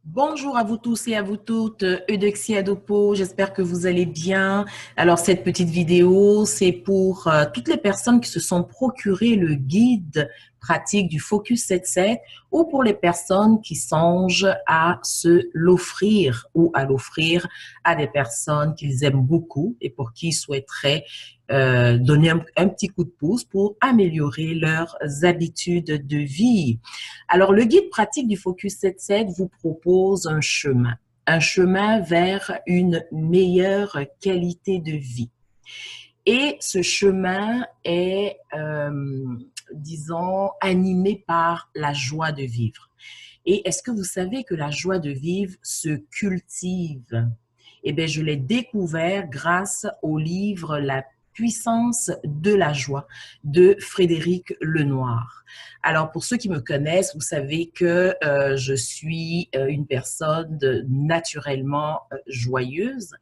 Bonjour à vous tous et à vous toutes, Eudoxie Adopo, j'espère que vous allez bien. Alors cette petite vidéo, c'est pour toutes les personnes qui se sont procuré le guide pratique du Focus 7-7 ou pour les personnes qui songent à se l'offrir ou à l'offrir à des personnes qu'ils aiment beaucoup et pour qui ils souhaiteraient donner un petit coup de pouce pour améliorer leurs habitudes de vie. Alors, le guide pratique du Focus 7-7 vous propose un chemin vers une meilleure qualité de vie. Et ce chemin est, disons, animé par la joie de vivre. Et est-ce que vous savez que la joie de vivre se cultive? Eh bien, je l'ai découvert grâce au livre La puissance de la joie de Frédéric Lenoir. Alors, pour ceux qui me connaissent, vous savez que je suis une personne naturellement joyeuse.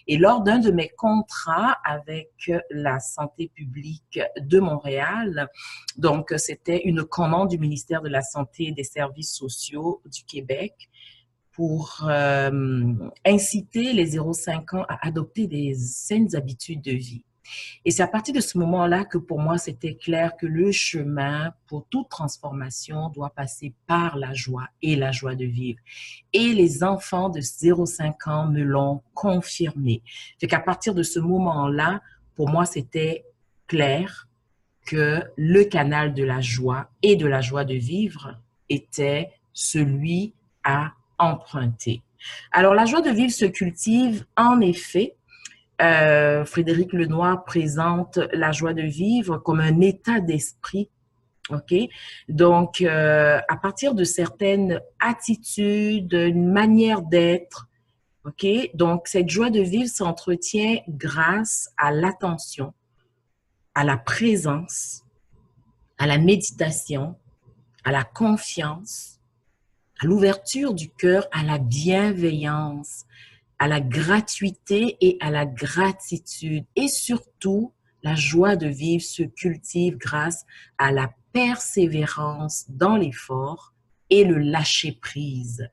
Et lors d'un de mes contrats avec la santé publique de Montréal, donc c'était une commande du ministère de la Santé et des Services sociaux du Québec, pour inciter les 0,5 ans à adopter des saines habitudes de vie. Et c'est à partir de ce moment-là que pour moi, c'était clair que le chemin pour toute transformation doit passer par la joie et la joie de vivre. Et les enfants de 0,5 ans me l'ont confirmé. Fait qu'à partir de ce moment-là, pour moi, c'était clair que le canal de la joie et de la joie de vivre était celui à emprunter. Alors, la joie de vivre se cultive en effet. Frédéric Lenoir présente la joie de vivre comme un état d'esprit. OK? Donc, à partir de certaines attitudes, une manière d'être, OK? Donc, cette joie de vivre s'entretient grâce à l'attention, à la présence, à la méditation, à la confiance, à l'ouverture du cœur, à la bienveillance, à la gratuité et à la gratitude. Et surtout, la joie de vivre se cultive grâce à la persévérance dans l'effort et le lâcher-prise.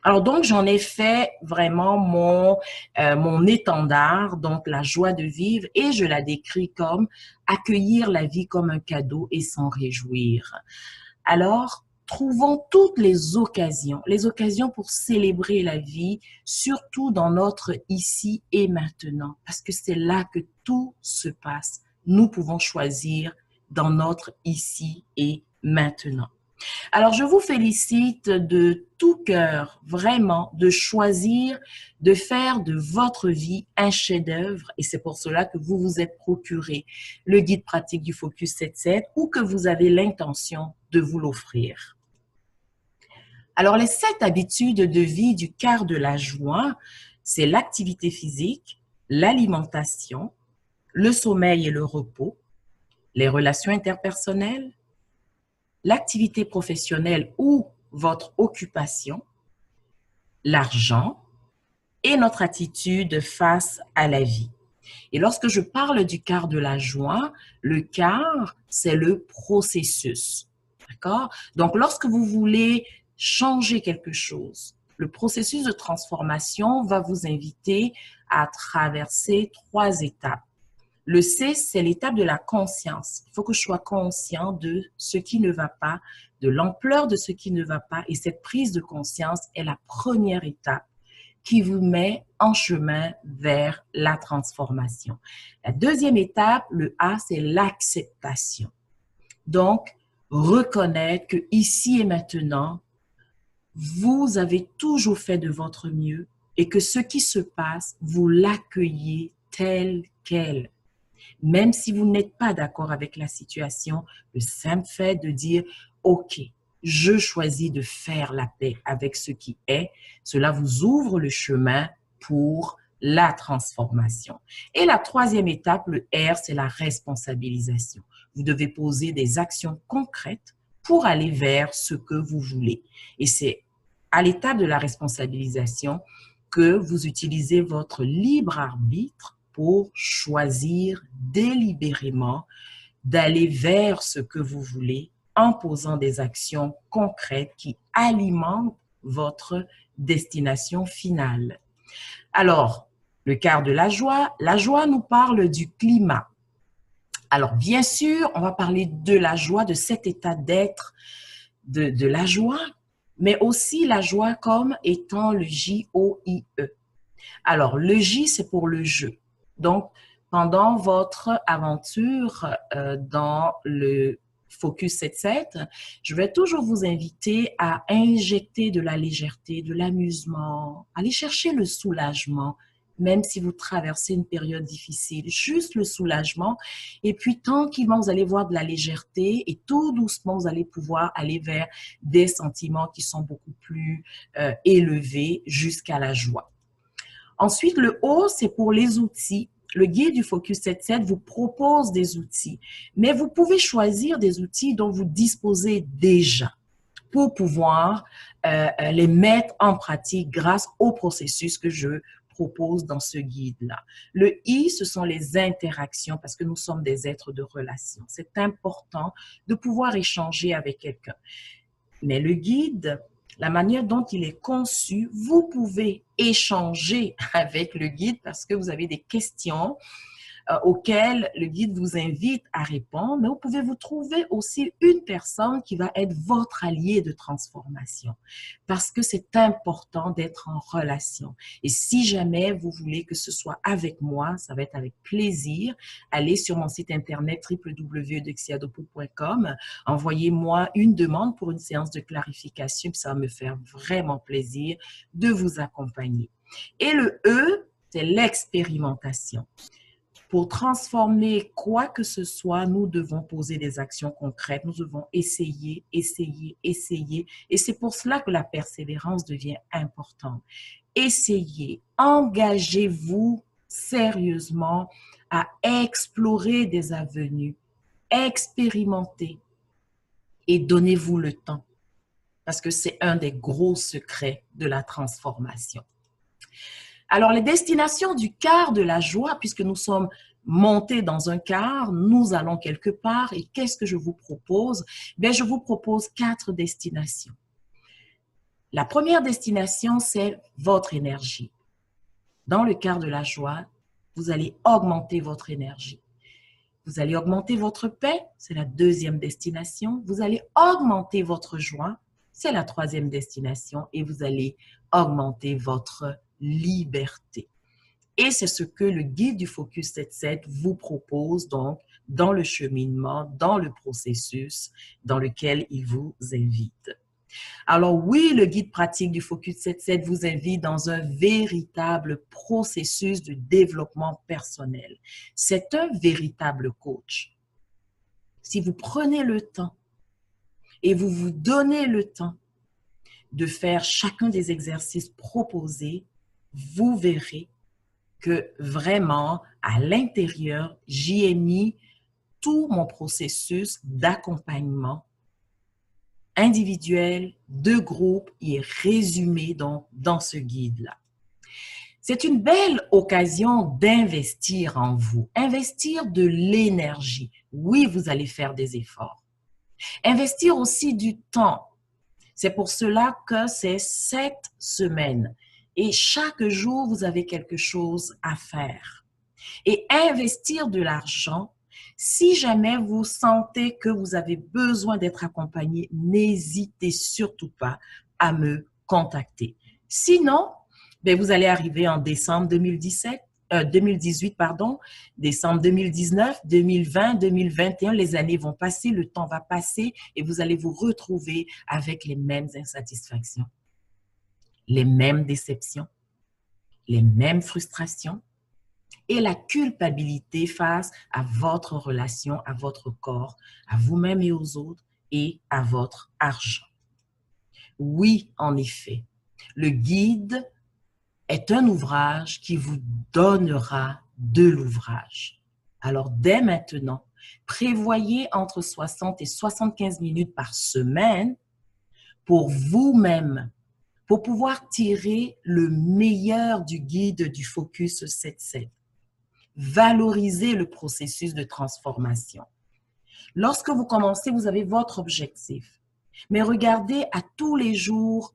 Alors donc, j'en ai fait vraiment mon étendard, donc la joie de vivre, et je la décris comme accueillir la vie comme un cadeau et s'en réjouir. Alors, trouvons toutes les occasions pour célébrer la vie, surtout dans notre ici et maintenant, parce que c'est là que tout se passe. Nous pouvons choisir dans notre ici et maintenant. Alors, je vous félicite de tout cœur, vraiment, de choisir de faire de votre vie un chef-d'œuvre. Et c'est pour cela que vous vous êtes procuré le guide pratique du Focus 7-7 ou que vous avez l'intention de vous l'offrir. Alors, les 7 habitudes de vie du quart de la joie, c'est l'activité physique, l'alimentation, le sommeil et le repos, les relations interpersonnelles, l'activité professionnelle ou votre occupation, l'argent et notre attitude face à la vie. Et lorsque je parle du quart de la joie, le quart, c'est le processus. D'accord? Donc, lorsque vous voulez changer quelque chose, le processus de transformation va vous inviter à traverser 3 étapes. Le C, c'est l'étape de la conscience. Il faut que je sois conscient de ce qui ne va pas, de l'ampleur de ce qui ne va pas. Et cette prise de conscience est la première étape qui vous met en chemin vers la transformation. La deuxième étape, le A, c'est l'acceptation. Donc, reconnaître que ici et maintenant, vous avez toujours fait de votre mieux et que ce qui se passe, vous l'accueillez tel quel. Même si vous n'êtes pas d'accord avec la situation, le simple fait de dire « OK, je choisis de faire la paix avec ce qui est », cela vous ouvre le chemin pour la transformation. Et la troisième étape, le R, c'est la responsabilisation. Vous devez poser des actions concrètes pour aller vers ce que vous voulez. Et c'est à l'étape de la responsabilisation que vous utilisez votre libre arbitre pour choisir délibérément d'aller vers ce que vous voulez en posant des actions concrètes qui alimentent votre destination finale. Alors, le quart de la joie nous parle du climat. Alors, bien sûr, on va parler de la joie, de cet état d'être, de la joie, mais aussi la joie comme étant le J-O-I-E. Alors, le J, c'est pour le jeu. Donc, pendant votre aventure dans le Focus 7-7, je vais toujours vous inviter à injecter de la légèreté, de l'amusement, aller chercher le soulagement, même si vous traversez une période difficile, juste le soulagement. Et puis, tranquillement, vous allez voir de la légèreté et tout doucement, vous allez pouvoir aller vers des sentiments qui sont beaucoup plus élevés jusqu'à la joie. Ensuite, le O, c'est pour les outils. Le guide du Focus 7-7 vous propose des outils, mais vous pouvez choisir des outils dont vous disposez déjà pour pouvoir les mettre en pratique grâce au processus que je propose dans ce guide-là. Le I, ce sont les interactions parce que nous sommes des êtres de relation. C'est important de pouvoir échanger avec quelqu'un. Mais le guide, la manière dont il est conçu, vous pouvez échanger avec le guide parce que vous avez des questions auxquelles le guide vous invite à répondre, mais vous pouvez vous trouver aussi une personne qui va être votre allié de transformation parce que c'est important d'être en relation. Et si jamais vous voulez que ce soit avec moi, ça va être avec plaisir. Allez sur mon site internet www.dexiadopo.com, envoyez-moi une demande pour une séance de clarification, puis ça va me faire vraiment plaisir de vous accompagner. Et le E, c'est l'expérimentation. Pour transformer quoi que ce soit, nous devons poser des actions concrètes. Nous devons essayer, essayer, essayer. Et c'est pour cela que la persévérance devient importante. Essayez, engagez-vous sérieusement à explorer des avenues, expérimentez et donnez-vous le temps. Parce que c'est un des gros secrets de la transformation. Alors, les destinations du quart de la joie, puisque nous sommes montés dans un quart, nous allons quelque part. Et qu'est-ce que je vous propose? Bien, je vous propose 4 destinations. La première destination, c'est votre énergie. Dans le quart de la joie, vous allez augmenter votre énergie. Vous allez augmenter votre paix, c'est la deuxième destination. Vous allez augmenter votre joie, c'est la troisième destination. Et vous allez augmenter votre liberté. Et c'est ce que le guide du Focus 7-7 vous propose donc dans le cheminement, dans le processus dans lequel il vous invite. Alors oui, le guide pratique du Focus 7-7 vous invite dans un véritable processus de développement personnel. C'est un véritable coach. Si vous prenez le temps et vous vous donnez le temps de faire chacun des exercices proposés, vous verrez que vraiment, à l'intérieur, j'y ai mis tout mon processus d'accompagnement individuel, de groupe, il est résumé donc dans ce guide-là. C'est une belle occasion d'investir en vous, investir de l'énergie. Oui, vous allez faire des efforts. Investir aussi du temps. C'est pour cela que c'est 7 semaines. Et chaque jour, vous avez quelque chose à faire. Et investir de l'argent, si jamais vous sentez que vous avez besoin d'être accompagné, n'hésitez surtout pas à me contacter. Sinon, bien, vous allez arriver en décembre 2018, décembre 2019, 2020, 2021, les années vont passer, le temps va passer et vous allez vous retrouver avec les mêmes insatisfactions, les mêmes déceptions, les mêmes frustrations et la culpabilité face à votre relation, à votre corps, à vous-même et aux autres et à votre argent. Oui, en effet, le guide est un ouvrage qui vous donnera de l'ouvrage. Alors, dès maintenant, prévoyez entre 60 et 75 minutes par semaine pour vous-même, pour pouvoir tirer le meilleur du guide du Focus 7-7. Valorisez le processus de transformation. Lorsque vous commencez, vous avez votre objectif. Mais regardez à tous les jours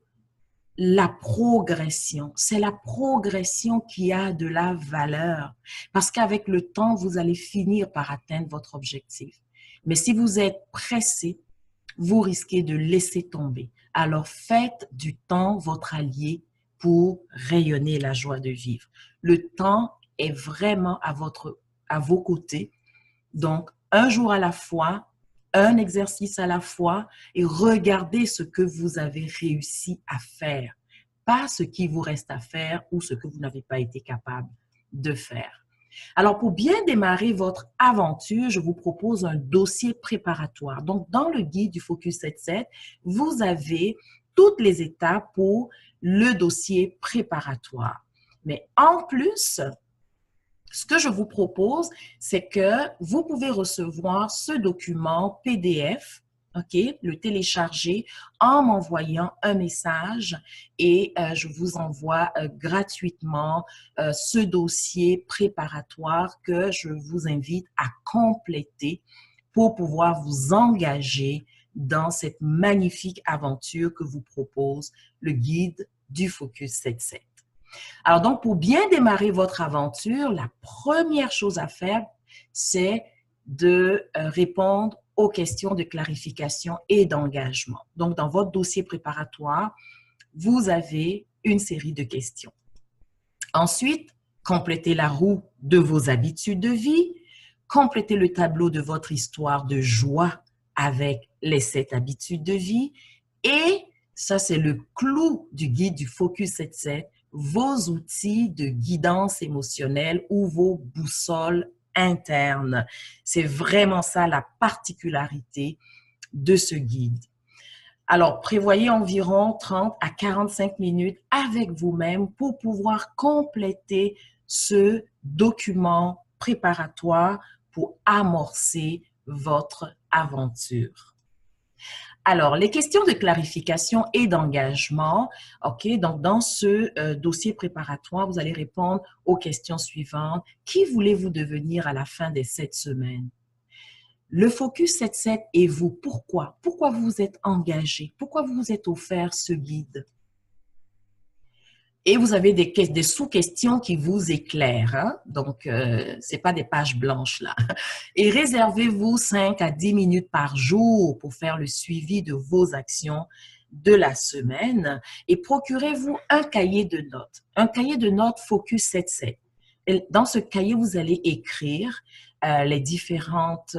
la progression. C'est la progression qui a de la valeur. Parce qu'avec le temps, vous allez finir par atteindre votre objectif. Mais si vous êtes pressé, vous risquez de laisser tomber. Alors faites du temps votre allié pour rayonner la joie de vivre. Le temps est vraiment à vos côtés. Donc, un jour à la fois, un exercice à la fois et regardez ce que vous avez réussi à faire, pas ce qui vous reste à faire ou ce que vous n'avez pas été capable de faire. Alors, pour bien démarrer votre aventure, je vous propose un dossier préparatoire. Donc, dans le guide du Focus 7-7, vous avez toutes les étapes pour le dossier préparatoire. Mais en plus, ce que je vous propose, c'est que vous pouvez recevoir ce document PDF, OK, le télécharger en m'envoyant un message et je vous envoie gratuitement ce dossier préparatoire que je vous invite à compléter pour pouvoir vous engager dans cette magnifique aventure que vous propose le guide du Focus 7-7. Alors donc, pour bien démarrer votre aventure, la première chose à faire, c'est de répondre aux questions de clarification et d'engagement. Donc, dans votre dossier préparatoire, vous avez une série de questions. Ensuite, complétez la roue de vos habitudes de vie, complétez le tableau de votre histoire de joie avec les 7 habitudes de vie et ça, c'est le clou du guide du Focus 7-7, vos outils de guidance émotionnelle ou vos boussoles internes. C'est vraiment ça la particularité de ce guide. Alors, prévoyez environ 30 à 45 minutes avec vous-même pour pouvoir compléter ce document préparatoire pour amorcer votre aventure. Alors, les questions de clarification et d'engagement, OK, donc dans ce dossier préparatoire, vous allez répondre aux questions suivantes. Qui voulez-vous devenir à la fin des 7 semaines? Le Focus 7-7 et vous, pourquoi? Pourquoi vous vous êtes engagé? Pourquoi vous vous êtes offert ce guide? Et vous avez des sous-questions qui vous éclairent. Hein? Donc, ce n'est pas des pages blanches là. Et réservez-vous 5 à 10 minutes par jour pour faire le suivi de vos actions de la semaine. Et procurez-vous un cahier de notes. Un cahier de notes Focus 7-7. Dans ce cahier, vous allez écrire les différentes,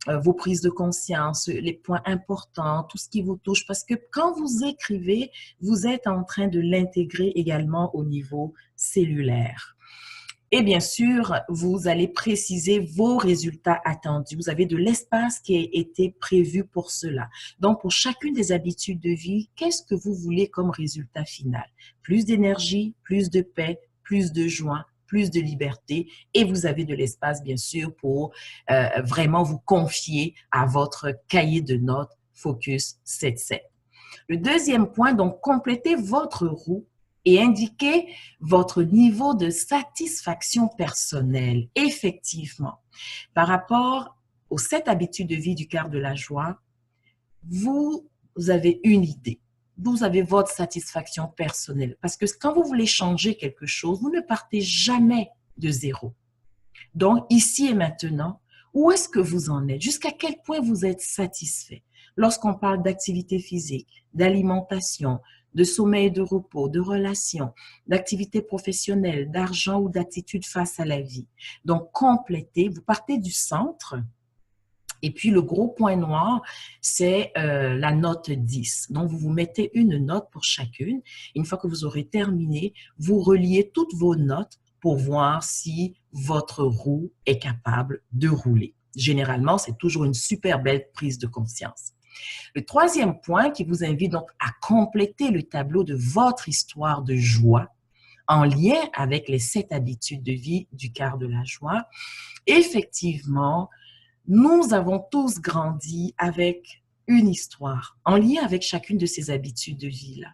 vos prises de conscience, les points importants, tout ce qui vous touche. Parce que quand vous écrivez, vous êtes en train de l'intégrer également au niveau cellulaire. Et bien sûr, vous allez préciser vos résultats attendus. Vous avez de l'espace qui a été prévu pour cela. Donc, pour chacune des habitudes de vie, qu'est-ce que vous voulez comme résultat final? Plus d'énergie, plus de paix, plus de joie, plus de liberté et vous avez de l'espace, bien sûr, pour vraiment vous confier à votre cahier de notes Focus 7-7. Le deuxième point, donc, complétez votre roue et indiquez votre niveau de satisfaction personnelle. Effectivement, par rapport aux 7 habitudes de vie du quart de la joie, vous avez une idée. Vous avez votre satisfaction personnelle. Parce que quand vous voulez changer quelque chose, vous ne partez jamais de zéro. Donc, ici et maintenant, où est-ce que vous en êtes? Jusqu'à quel point vous êtes satisfait? Lorsqu'on parle d'activité physique, d'alimentation, de sommeil et de repos, de relations, d'activité professionnelle, d'argent ou d'attitude face à la vie. Donc, complétez, vous partez du centre. Et puis, le gros point noir, c'est la note 10. Donc, vous vous mettez une note pour chacune. Une fois que vous aurez terminé, vous reliez toutes vos notes pour voir si votre roue est capable de rouler. Généralement, c'est toujours une super belle prise de conscience. Le troisième point qui vous invite donc à compléter le tableau de votre histoire de joie en lien avec les 7 habitudes de vie du quart de la joie. Effectivement, nous avons tous grandi avec une histoire en lien avec chacune de ces habitudes de vie-là.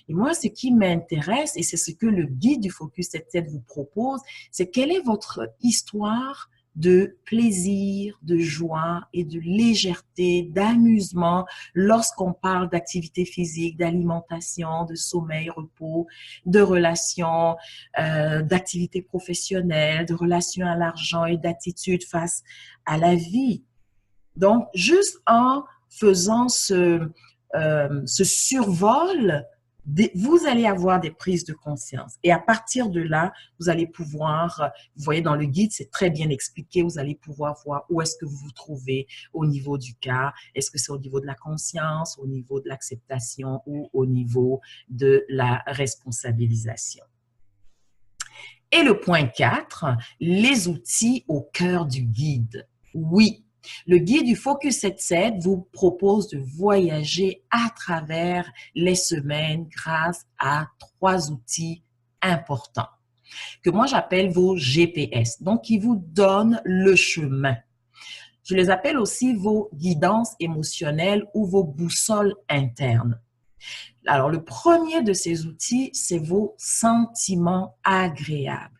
Et moi, ce qui m'intéresse, et c'est ce que le guide du Focus 7-7 vous propose, c'est quelle est votre histoire de plaisir, de joie et de légèreté, d'amusement lorsqu'on parle d'activité physique, d'alimentation, de sommeil, repos, de relations, d'activité professionnelle, de relations à l'argent et d'attitude face à la vie. Donc, juste en faisant ce survol, vous allez avoir des prises de conscience. Et à partir de là, vous allez pouvoir, vous voyez dans le guide, c'est très bien expliqué, vous allez pouvoir voir où est-ce que vous vous trouvez au niveau du cas. Est-ce que c'est au niveau de la conscience, au niveau de l'acceptation ou au niveau de la responsabilisation. Et le point 4, les outils au cœur du guide. Oui, le guide du Focus 7-7 vous propose de voyager à travers les semaines grâce à 3 outils importants que moi j'appelle vos GPS, donc qui vous donnent le chemin. Je les appelle aussi vos guidances émotionnelles ou vos boussoles internes. Alors, le premier de ces outils, c'est vos sentiments agréables.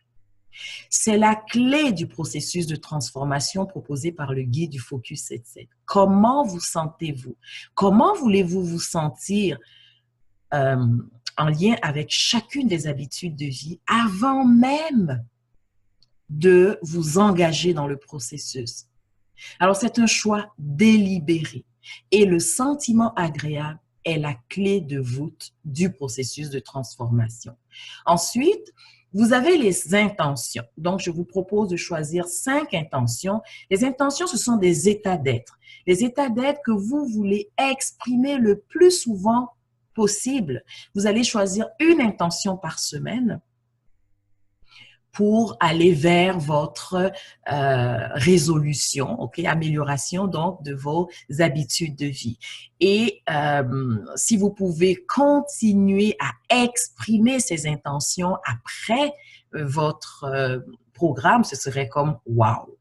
C'est la clé du processus de transformation proposé par le guide du Focus 7-7. Comment vous sentez-vous? Comment voulez-vous vous sentir en lien avec chacune des habitudes de vie avant même de vous engager dans le processus? Alors, c'est un choix délibéré et le sentiment agréable est la clé de voûte du processus de transformation. Ensuite, vous avez les intentions. Donc, je vous propose de choisir 5 intentions. Les intentions, ce sont des états d'être. Les états d'être que vous voulez exprimer le plus souvent possible. Vous allez choisir une intention par semaine pour aller vers votre résolution, amélioration donc de vos habitudes de vie. Et si vous pouvez continuer à exprimer ces intentions après votre programme, ce serait comme wow.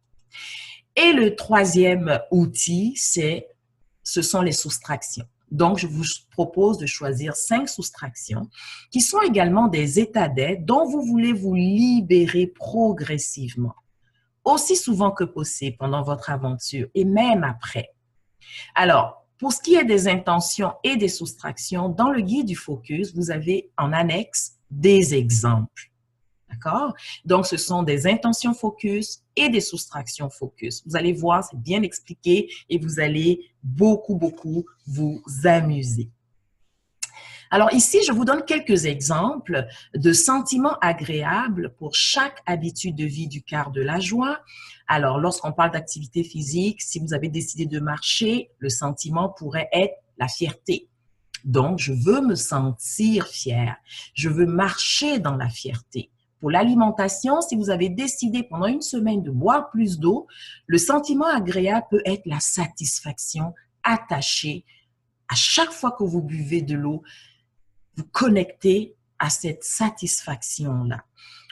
Et le troisième outil, ce sont les soustractions. Donc, je vous propose de choisir 5 soustractions qui sont également des états d'être dont vous voulez vous libérer progressivement, aussi souvent que possible pendant votre aventure et même après. Alors, pour ce qui est des intentions et des soustractions, dans le guide du Focus, vous avez en annexe des exemples. D'accord? Donc, ce sont des intentions focus et des soustractions focus. Vous allez voir, c'est bien expliqué et vous allez beaucoup vous amuser. Alors ici, je vous donne quelques exemples de sentiments agréables pour chaque habitude de vie du quart de la joie. Alors, lorsqu'on parle d'activité physique, si vous avez décidé de marcher, le sentiment pourrait être la fierté. Donc, je veux me sentir fière. Je veux marcher dans la fierté. Pour l'alimentation, si vous avez décidé pendant une semaine de boire plus d'eau, le sentiment agréable peut être la satisfaction attachée. À chaque fois que vous buvez de l'eau, vous connectez à cette satisfaction-là.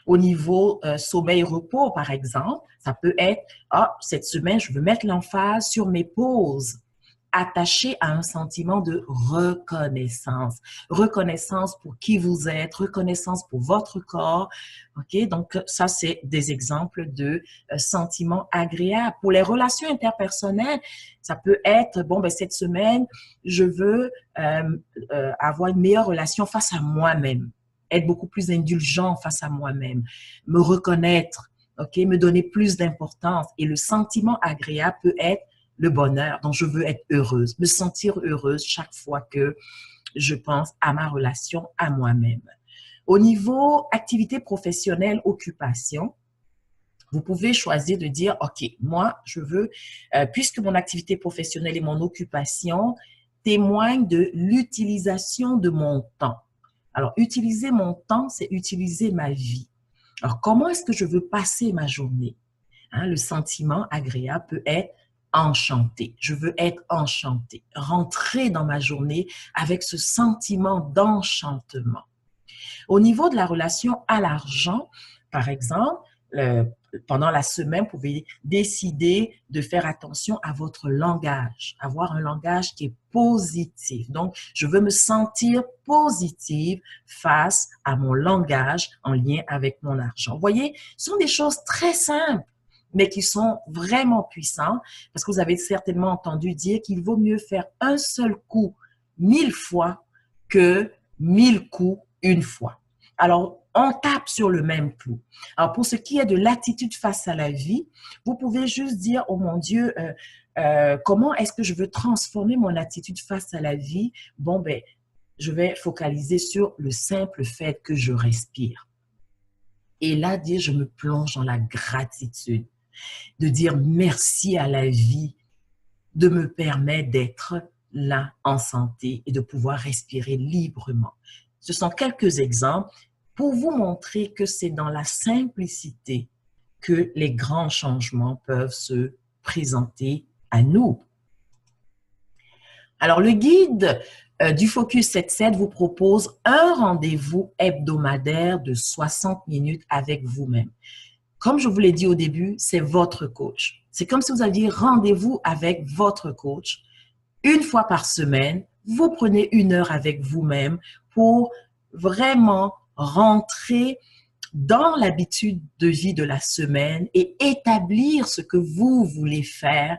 Au niveau sommeil-repos, par exemple, ça peut être « cette semaine, je veux mettre l'emphase sur mes pauses ». Attaché à un sentiment de reconnaissance. Reconnaissance pour qui vous êtes, reconnaissance pour votre corps. OK? Donc, ça, c'est des exemples de sentiments agréables. Pour les relations interpersonnelles, ça peut être, bon, ben, cette semaine, je veux avoir une meilleure relation face à moi-même, être beaucoup plus indulgent face à moi-même, me reconnaître, OK? Me donner plus d'importance. Et le sentiment agréable peut être le bonheur, donc je veux être heureuse, me sentir heureuse chaque fois que je pense à ma relation à moi-même. Au niveau activité professionnelle, occupation, vous pouvez choisir de dire, OK, moi, je veux, puisque mon activité professionnelle et mon occupation témoignent de l'utilisation de mon temps. Alors, utiliser mon temps, c'est utiliser ma vie. Alors, comment est-ce que je veux passer ma journée? Le sentiment agréable peut être enchantée. Je veux être enchantée. Rentrer dans ma journée avec ce sentiment d'enchantement. Au niveau de la relation à l'argent, par exemple, pendant la semaine, vous pouvez décider de faire attention à votre langage, avoir un langage qui est positif. Donc, je veux me sentir positive face à mon langage en lien avec mon argent. Vous voyez, ce sont des choses très simples mais qui sont vraiment puissants, parce que vous avez certainement entendu dire qu'il vaut mieux faire un seul coup 1000 fois que 1000 coups une fois. Alors, on tape sur le même clou. Alors, pour ce qui est de l'attitude face à la vie, vous pouvez juste dire, oh mon Dieu, comment est-ce que je veux transformer mon attitude face à la vie? Bon, ben, je vais focaliser sur le simple fait que je respire. Et là, dire, je me plonge dans la gratitude, de dire merci à la vie, de me permettre d'être là en santé et de pouvoir respirer librement. Ce sont quelques exemples pour vous montrer que c'est dans la simplicité que les grands changements peuvent se présenter à nous. Alors, le guide du Focus 7-7 vous propose un rendez-vous hebdomadaire de 60 minutes avec vous-même. Comme je vous l'ai dit au début, c'est votre coach. C'est comme si vous aviez rendez-vous avec votre coach. Une fois par semaine, vous prenez 1 heure avec vous-même pour vraiment rentrer dans l'habitude de vie de la semaine et établir ce que vous voulez faire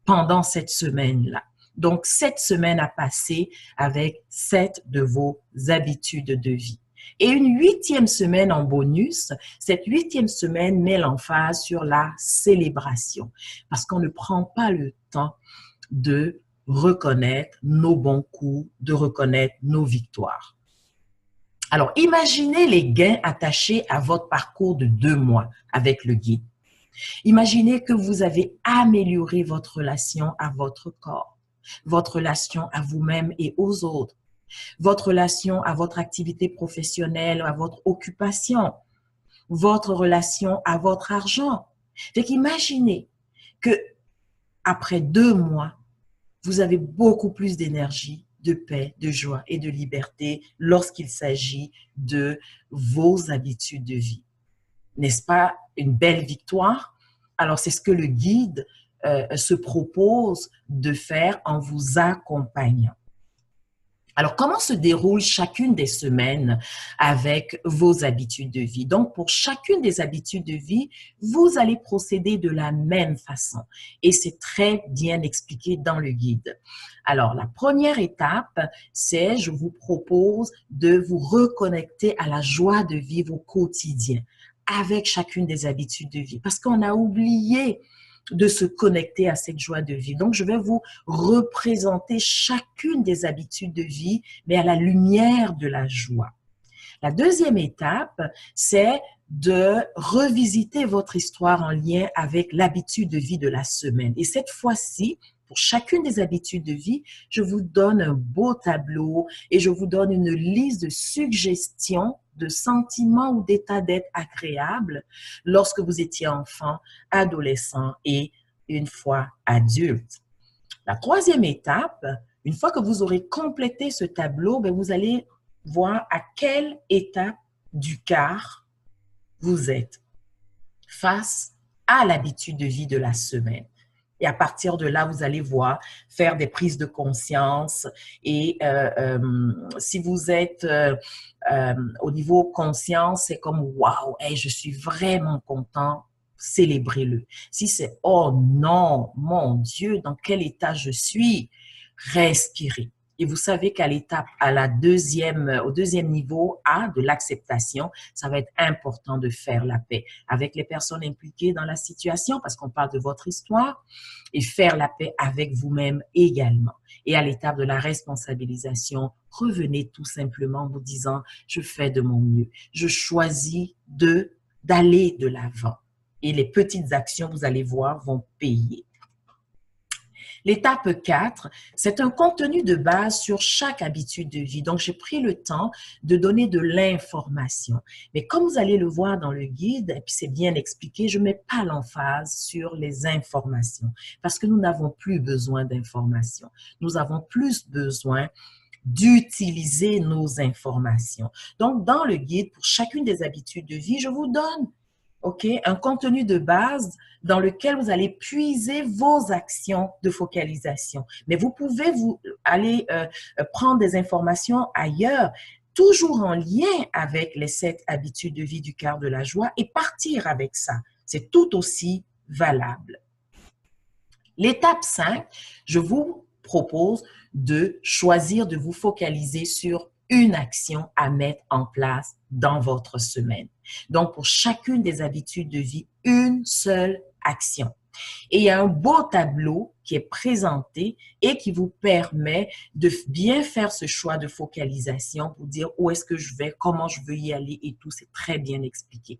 pendant cette semaine-là. Donc, 7 semaines à passer avec 7 de vos habitudes de vie. Et une 8e semaine en bonus, cette 8e semaine met l'emphase sur la célébration parce qu'on ne prend pas le temps de reconnaître nos bons coups, de reconnaître nos victoires. Alors, imaginez les gains attachés à votre parcours de 2 mois avec le guide. Imaginez que vous avez amélioré votre relation à votre corps, votre relation à vous-même et aux autres, votre relation à votre activité professionnelle, à votre occupation, votre relation à votre argent. Fait qu'imaginez que après 2 mois, vous avez beaucoup plus d'énergie, de paix, de joie et de liberté lorsqu'il s'agit de vos habitudes de vie. N'est-ce pas une belle victoire? Alors, c'est ce que le guide se propose de faire en vous accompagnant. Alors, comment se déroule chacune des semaines avec vos habitudes de vie? Donc, pour chacune des habitudes de vie, vous allez procéder de la même façon. Et c'est très bien expliqué dans le guide. Alors, la première étape, c'est je vous propose de vous reconnecter à la joie de vivre au quotidien avec chacune des habitudes de vie. Parce qu'on a oublié de se connecter à cette joie de vie. Donc, je vais vous représenter chacune des habitudes de vie, mais à la lumière de la joie. La deuxième étape, c'est de revisiter votre histoire en lien avec l'habitude de vie de la semaine. Et cette fois-ci, pour chacune des habitudes de vie, je vous donne un beau tableau et je vous donne une liste de suggestions de sentiments ou d'états d'être agréables lorsque vous étiez enfant, adolescent et une fois adulte. La troisième étape, une fois que vous aurez complété ce tableau, vous allez voir à quelle étape du quart vous êtes face à l'habitude de vie de la semaine. Et à partir de là, vous allez voir, faire des prises de conscience. Et si vous êtes au niveau conscience, c'est comme « Wow, hey, je suis vraiment content », célébrez-le. Si c'est « Oh non, mon Dieu, dans quel état je suis », respirez. Et vous savez qu'à l'étape, au deuxième niveau A de l'acceptation, ça va être important de faire la paix avec les personnes impliquées dans la situation parce qu'on parle de votre histoire et faire la paix avec vous-même également. Et à l'étape de la responsabilisation, revenez tout simplement en vous disant, je fais de mon mieux. Je choisis d'aller de l'avant. Et les petites actions, vous allez voir, vont payer. L'étape 4, c'est un contenu de base sur chaque habitude de vie. Donc, j'ai pris le temps de donner de l'information. Mais comme vous allez le voir dans le guide, et puis c'est bien expliqué, je ne mets pas l'emphase sur les informations parce que nous n'avons plus besoin d'informations. Nous avons plus besoin d'utiliser nos informations. Donc, dans le guide, pour chacune des habitudes de vie, je vous donne un contenu de base dans lequel vous allez puiser vos actions de focalisation. Mais vous pouvez aller prendre des informations ailleurs, toujours en lien avec les 7 habitudes de vie du quart de la joie et partir avec ça. C'est tout aussi valable. L'étape 5, je vous propose de choisir de vous focaliser sur une action à mettre en place dans votre semaine. Donc, pour chacune des habitudes de vie, une seule action. Et il y a un beau tableau qui est présenté et qui vous permet de bien faire ce choix de focalisation pour dire où est-ce que je vais, comment je veux y aller et tout, c'est très bien expliqué.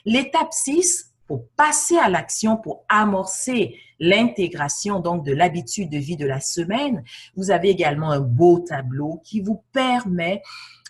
L'étape 6, pour passer à l'action, pour amorcer l'intégration donc de l'habitude de vie de la semaine, vous avez également un beau tableau qui vous permet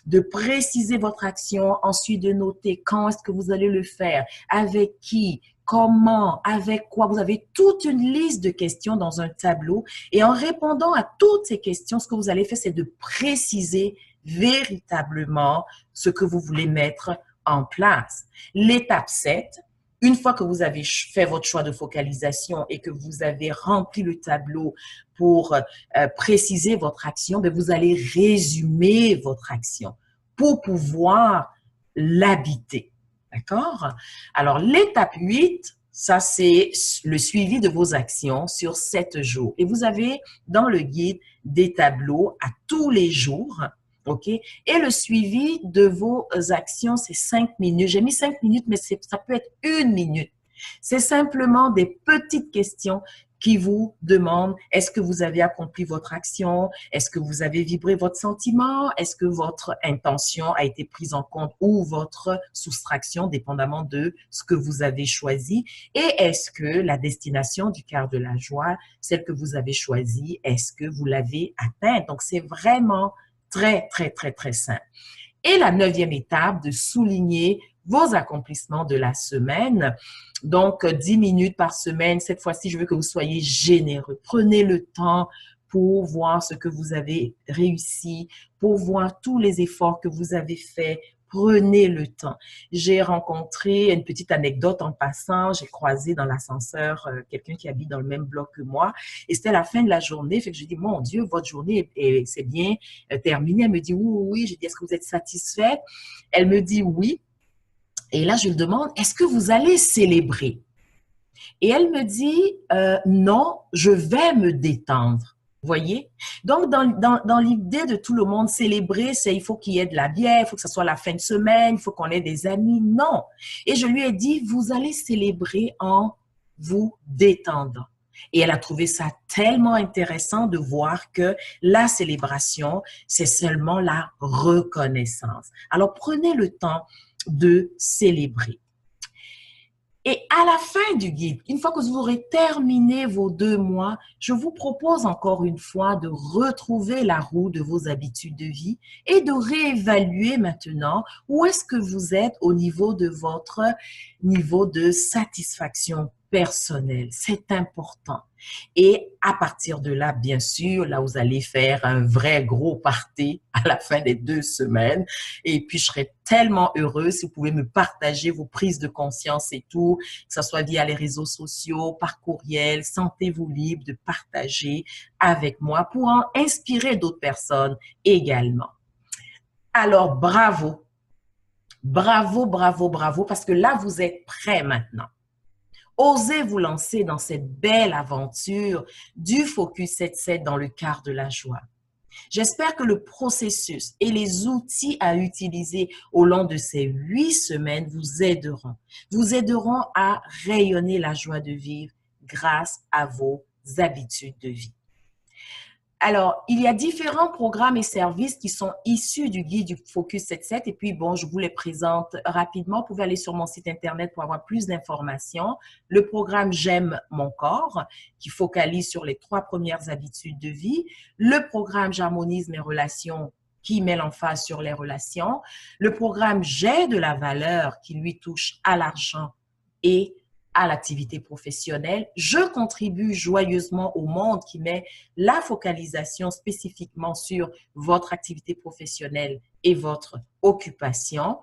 de préciser votre action, ensuite de noter quand est-ce que vous allez le faire, avec qui, comment, avec quoi. Vous avez toute une liste de questions dans un tableau et en répondant à toutes ces questions, ce que vous allez faire, c'est de préciser véritablement ce que vous voulez mettre en place. L'étape 7, une fois que vous avez fait votre choix de focalisation et que vous avez rempli le tableau pour préciser votre action, bien, vous allez résumer votre action pour pouvoir l'habiter. D'accord? Alors, l'étape 8, ça, c'est le suivi de vos actions sur 7 jours. Et vous avez dans le guide des tableaux à tous les jours. OK? Et le suivi de vos actions, c'est 5 minutes. J'ai mis 5 minutes, mais ça peut être 1 minute. C'est simplement des petites questions qui vous demandent est-ce que vous avez accompli votre action? Est-ce que vous avez vibré votre sentiment? Est-ce que votre intention a été prise en compte ou votre soustraction, dépendamment de ce que vous avez choisi? Et est-ce que la destination du quart de la joie, celle que vous avez choisie, est-ce que vous l'avez atteinte? Donc, c'est vraiment très, très, très, très simple. Et la 9e étape, de souligner vos accomplissements de la semaine. Donc, 10 minutes par semaine. Cette fois-ci, je veux que vous soyez généreux. Prenez le temps pour voir ce que vous avez réussi, pour voir tous les efforts que vous avez faits. Prenez le temps. J'ai rencontré une petite anecdote en passant. J'ai croisé dans l'ascenseur quelqu'un qui habite dans le même bloc que moi. Et c'était la fin de la journée. Fait que je dis, mon Dieu, votre journée c'est bien terminée. Elle me dit, oui, oui, oui. J'ai dit, est-ce que vous êtes satisfaite? Elle me dit oui. Et là, je lui demande, est-ce que vous allez célébrer? Et elle me dit, non, je vais me détendre. Vous voyez? Donc, dans l'idée de tout le monde, célébrer, c'est il faut qu'il y ait de la bière, il faut que ce soit la fin de semaine, il faut qu'on ait des amis. Non. Et je lui ai dit, vous allez célébrer en vous détendant. Et elle a trouvé ça tellement intéressant de voir que la célébration, c'est seulement la reconnaissance. Alors, prenez le temps de célébrer. Et à la fin du guide, une fois que vous aurez terminé vos 2 mois, je vous propose encore une fois de retrouver la roue de vos habitudes de vie et de réévaluer maintenant où est-ce que vous êtes au niveau de votre niveau de satisfaction personnelle. C'est important. Et à partir de là, bien sûr, là, vous allez faire un vrai gros party à la fin des 2 semaines. Et puis, je serais tellement heureuse si vous pouvez me partager vos prises de conscience et tout, que ce soit via les réseaux sociaux, par courriel. Sentez-vous libre de partager avec moi pour en inspirer d'autres personnes également. Alors, bravo. Bravo, bravo, bravo, parce que là, vous êtes prêts maintenant. Osez vous lancer dans cette belle aventure du Focus 7-7 dans le quart de la joie. J'espère que le processus et les outils à utiliser au long de ces 8 semaines vous aideront à rayonner la joie de vivre grâce à vos habitudes de vie. Alors, il y a différents programmes et services qui sont issus du guide du Focus 7-7 et puis, bon, je vous les présente rapidement. Vous pouvez aller sur mon site Internet pour avoir plus d'informations. Le programme J'aime mon corps qui focalise sur les 3 premières habitudes de vie. Le programme J'harmonise mes relations qui met l'emphase sur les relations. Le programme J'ai de la valeur qui lui touche à l'argent et à l'activité professionnelle. Je contribue joyeusement au monde qui met la focalisation spécifiquement sur votre activité professionnelle et votre occupation.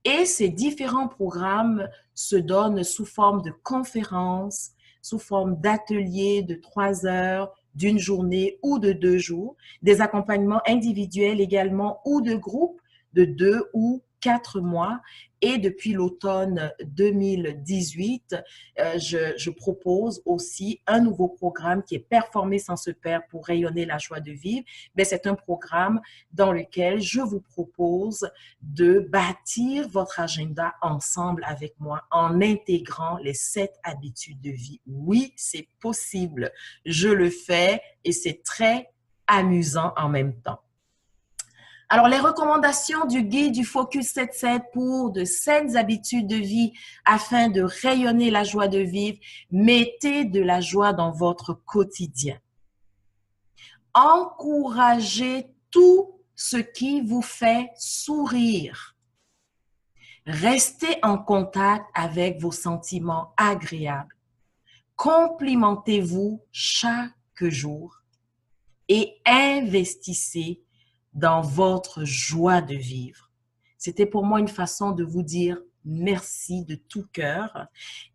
Et ces différents programmes se donnent sous forme de conférences, sous forme d'ateliers de 3 heures, d'une journée ou de 2 jours, des accompagnements individuels également ou de groupes de 2 ou 4 mois et depuis l'automne 2018, je propose aussi un nouveau programme qui est Performer sans se perdre pour rayonner la joie de vivre. Mais c'est un programme dans lequel je vous propose de bâtir votre agenda ensemble avec moi en intégrant les 7 habitudes de vie. Oui, c'est possible. Je le fais et c'est très amusant en même temps. Alors, les recommandations du guide du Focus 7-7 pour de saines habitudes de vie afin de rayonner la joie de vivre, mettez de la joie dans votre quotidien. Encouragez tout ce qui vous fait sourire. Restez en contact avec vos sentiments agréables. Complimentez-vous chaque jour et investissez dans votre joie de vivre. C'était pour moi une façon de vous dire merci de tout cœur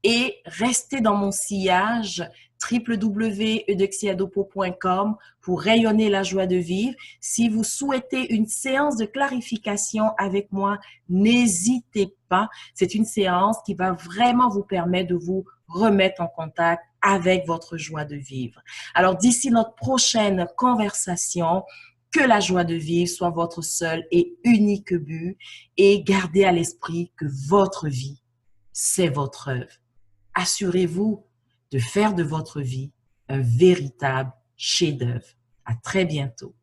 et restez dans mon sillage www.eudoxyadopo.com pour rayonner la joie de vivre. Si vous souhaitez une séance de clarification avec moi, n'hésitez pas. C'est une séance qui va vraiment vous permettre de vous remettre en contact avec votre joie de vivre. Alors, d'ici notre prochaine conversation, que la joie de vivre soit votre seul et unique but et gardez à l'esprit que votre vie, c'est votre œuvre. Assurez-vous de faire de votre vie un véritable chef-d'œuvre. À très bientôt.